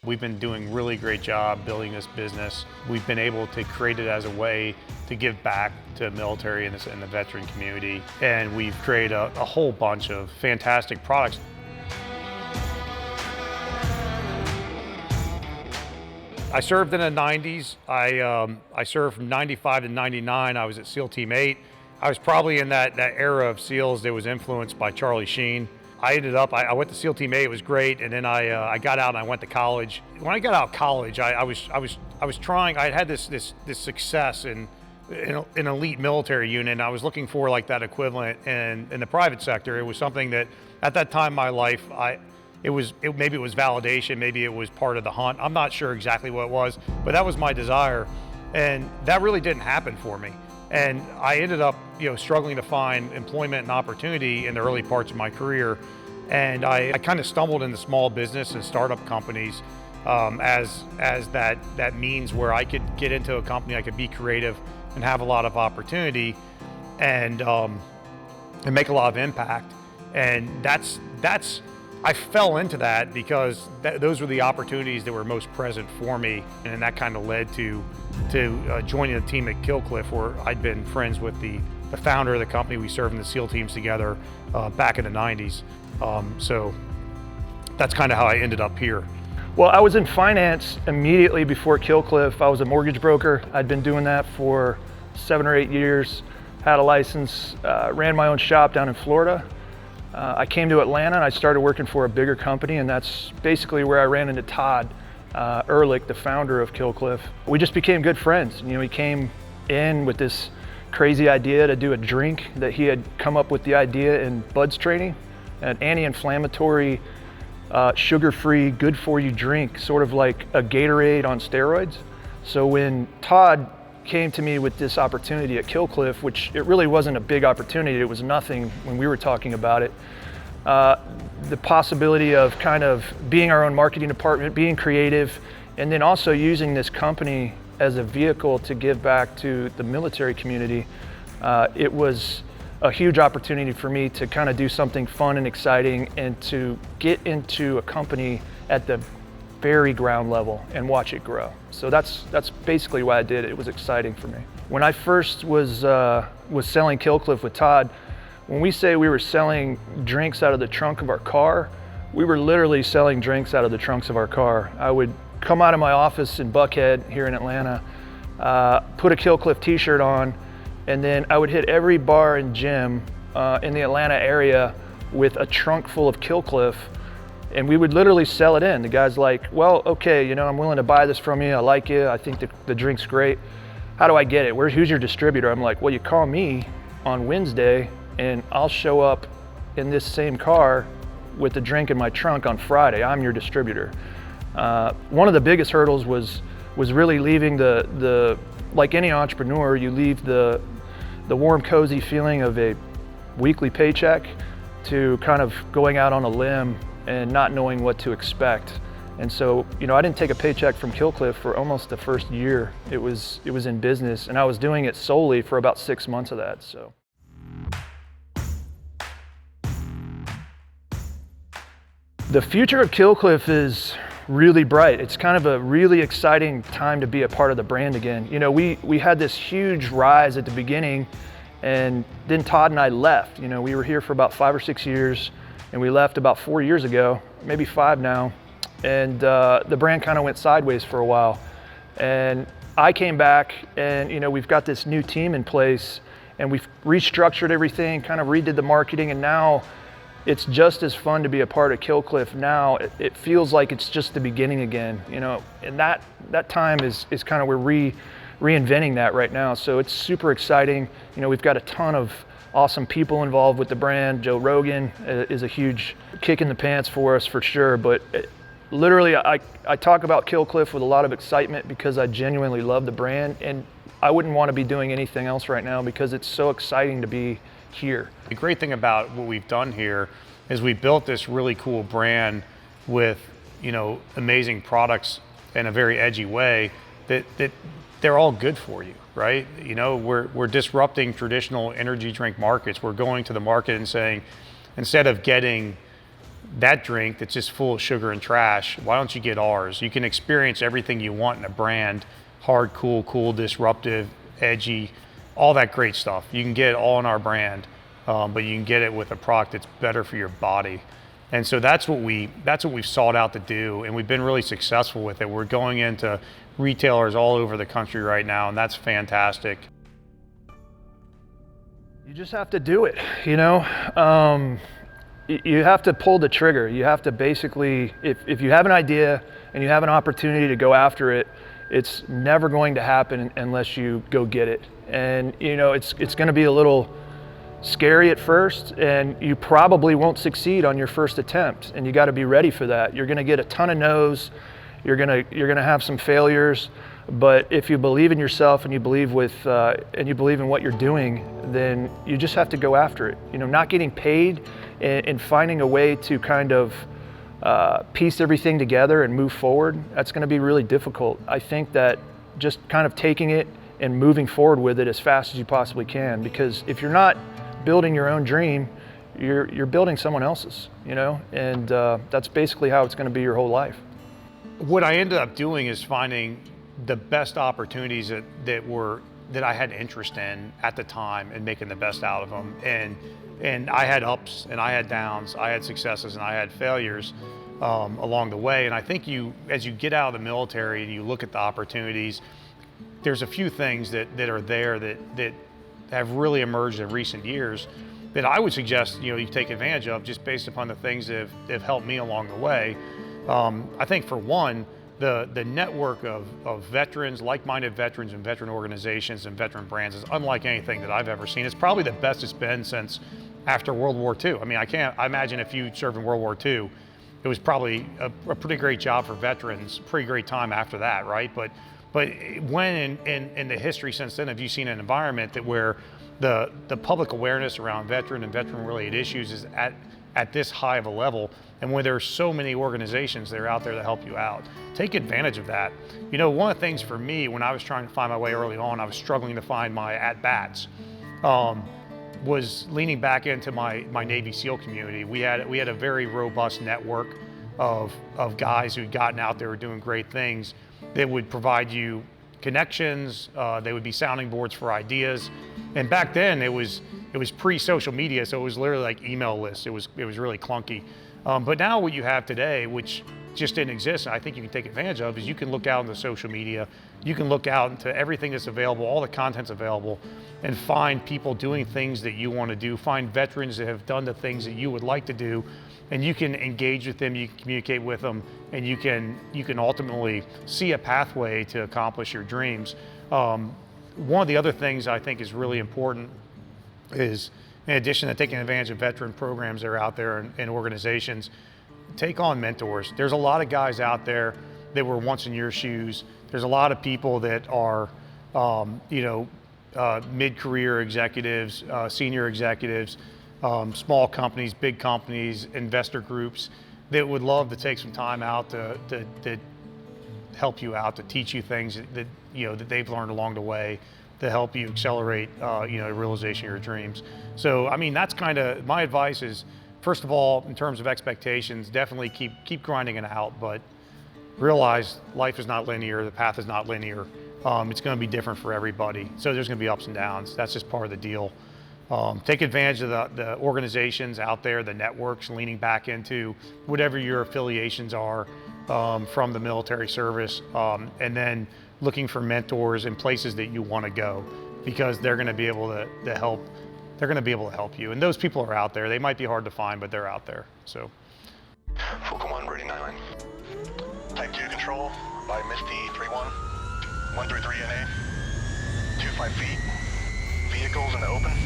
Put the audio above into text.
We've been doing a really great job building this business. We've been able to create it as a way to give back to the military and the veteran community. And we've created a whole bunch of fantastic products. I served in the 90s. I served from 95 to 99. I was at SEAL Team 8. I was probably in that era of SEALs that was influenced by Charlie Sheen. I went to SEAL Team 8, it was great, and then I got out and I went to college. When I got out of college, I was trying, I had this success in an elite military unit, and I was looking for like that equivalent in the private sector. It was something that at that time in my life, maybe it was validation, maybe it was part of the hunt. I'm not sure exactly what it was, but that was my desire. And that really didn't happen for me. And I ended up, struggling to find employment and opportunity in the early parts of my career. And I kind of stumbled into small business and startup companies as that means where I could get into a company, I could be creative and have a lot of opportunity and make a lot of impact. And I fell into that because those were the opportunities that were most present for me, and that kind of led to joining the team at Killcliff, where I'd been friends with the founder of the company. We served in the SEAL teams together back in the 90s. So that's kind of how I ended up here. Well, I was in finance immediately before Killcliff. I was a mortgage broker. I'd been doing that for 7 or 8 years, had a license, ran my own shop down in Florida. I came to Atlanta and I started working for a bigger company, and that's basically where I ran into Todd Ehrlich, the founder of Killcliff. We just became good friends. He came in with this crazy idea to do a drink that he had come up with the idea in Bud's training, an anti-inflammatory, sugar-free, good-for-you drink, sort of like a Gatorade on steroids. So when Todd came to me with this opportunity at Killcliff, which it really wasn't a big opportunity, it was nothing when we were talking about it. The possibility of kind of being our own marketing department, being creative, and then also using this company as a vehicle to give back to the military community. It was a huge opportunity for me to kind of do something fun and exciting and to get into a company at the very ground level and watch it grow. So that's basically why I did it. It was exciting for me. When I first was selling Killcliff with Todd, when we say we were selling drinks out of the trunk of our car, we were literally selling drinks out of the trunks of our car. I would come out of my office in Buckhead here in Atlanta, put a Killcliff t-shirt on, and then I would hit every bar and gym in the Atlanta area with a trunk full of Killcliff. And we would literally sell it in. The guy's like, well, okay, I'm willing to buy this from you. I like you. I think the drink's great. How do I get it? Who's your distributor? I'm like, well, you call me on Wednesday and I'll show up in this same car with the drink in my trunk on Friday. I'm your distributor. One of the biggest hurdles was really leaving like any entrepreneur, you leave the warm, cozy feeling of a weekly paycheck to kind of going out on a limb and not knowing what to expect. And so, I didn't take a paycheck from Killcliff for almost the first year. It was in business, and I was doing it solely for about 6 months of that, so. The future of Killcliff is really bright. It's kind of a really exciting time to be a part of the brand again. We had this huge rise at the beginning, and then Todd and I left. We were here for about 5 or 6 years, and we left about 4 years ago, maybe 5 now, and the brand kind of went sideways for a while. And I came back, and we've got this new team in place, and we've restructured everything, kind of redid the marketing, and now it's just as fun to be a part of Killcliff now. It feels like it's just the beginning again, and that time is kind of, we're reinventing that right now. So it's super exciting. We've got a ton of awesome people involved with the brand. Joe Rogan is a huge kick in the pants for us for sure. But literally, I talk about Killcliff with a lot of excitement because I genuinely love the brand, and I wouldn't want to be doing anything else right now because it's so exciting to be here. The great thing about what we've done here is we built this really cool brand with, amazing products in a very edgy way that they're all good for you, right? We're disrupting traditional energy drink markets. We're going to the market and saying, instead of getting that drink that's just full of sugar and trash, why don't you get ours? You can experience everything you want in a brand, hard, cool, disruptive, edgy, all that great stuff. You can get it all in our brand, but you can get it with a product that's better for your body. And so that's what we've sought out to do, and we've been really successful with it. We're going into retailers all over the country right now, and that's fantastic. You just have to do it, you know? You have to pull the trigger. You have to basically, if you have an idea and you have an opportunity to go after it, it's never going to happen unless you go get it. And you know, it's going to be a little scary at first, and you probably won't succeed on your first attempt, and you got to be ready for that. You're going to get a ton of no's. You're going to have some failures, but if you believe in yourself and you believe and you believe in what you're doing, then you just have to go after it. You know, not getting paid and finding a way to kind of piece everything together and move forward, that's going to be really difficult. I think that just kind of taking it and moving forward with it as fast as you possibly can, because if you're not building your own dream, you're building someone else's, you know, and that's basically how it's going to be your whole life. What I ended up doing is finding the best opportunities that I had interest in at the time and making the best out of them. And I had ups and I had downs, I had successes and I had failures along the way. And I think as you get out of the military and you look at the opportunities, there's a few things that are there that have really emerged in recent years that I would suggest, you know, you take advantage of just based upon the things that have helped me along the way. I think for one, the network of veterans, like-minded veterans and veteran organizations and veteran brands is unlike anything that I've ever seen. It's probably the best it's been since after World War II. I mean, I imagine if you served in World War II, it was probably a pretty great job for veterans, pretty great time after that, right? But when in the history since then have you seen an environment that where the public awareness around veteran and veteran-related issues is at this high of a level, and when there's so many organizations that are out there to help you out? Take advantage of that. You know, one of the things for me when I was trying to find my way early on, I was struggling to find my at-bats, was leaning back into my Navy SEAL community. We had a very robust network of guys who'd gotten out there doing great things that would provide you connections. They would be sounding boards for ideas. And back then it was pre-social media, so it was literally like email lists. It was really clunky. But now what you have today, which just didn't exist, and I think you can take advantage of, is you can look out into social media, you can look out into everything that's available, all the content's available, and find people doing things that you want to do, find veterans that have done the things that you would like to do, and you can engage with them, you can communicate with them, and you can ultimately see a pathway to accomplish your dreams. One of the other things I think is really important is, in addition to taking advantage of veteran programs that are out there and organizations, take on mentors. There's a lot of guys out there that were once in your shoes. There's a lot of people that are, mid-career executives, senior executives, small companies, big companies, investor groups that would love to take some time out to help you out, to teach you things that they've learned along the way, to help you accelerate the realization of your dreams. So I mean, that's kind of my advice is, first of all, in terms of expectations, definitely keep grinding it out, but realize life is not linear, the path is not linear. It's going to be different for everybody. So there's going to be ups and downs. That's just part of the deal. Take advantage of the organizations out there, the networks, leaning back into whatever your affiliations are from the military service, and then looking for mentors in places that you want to go, because they're going to be able to help. They're going to be able to help you. And those people are out there. They might be hard to find, but they're out there. So. Full Command ready, 9 Line. Type 2 control by Misty 3-1. 133 NA. 25 feet. Vehicles in the open.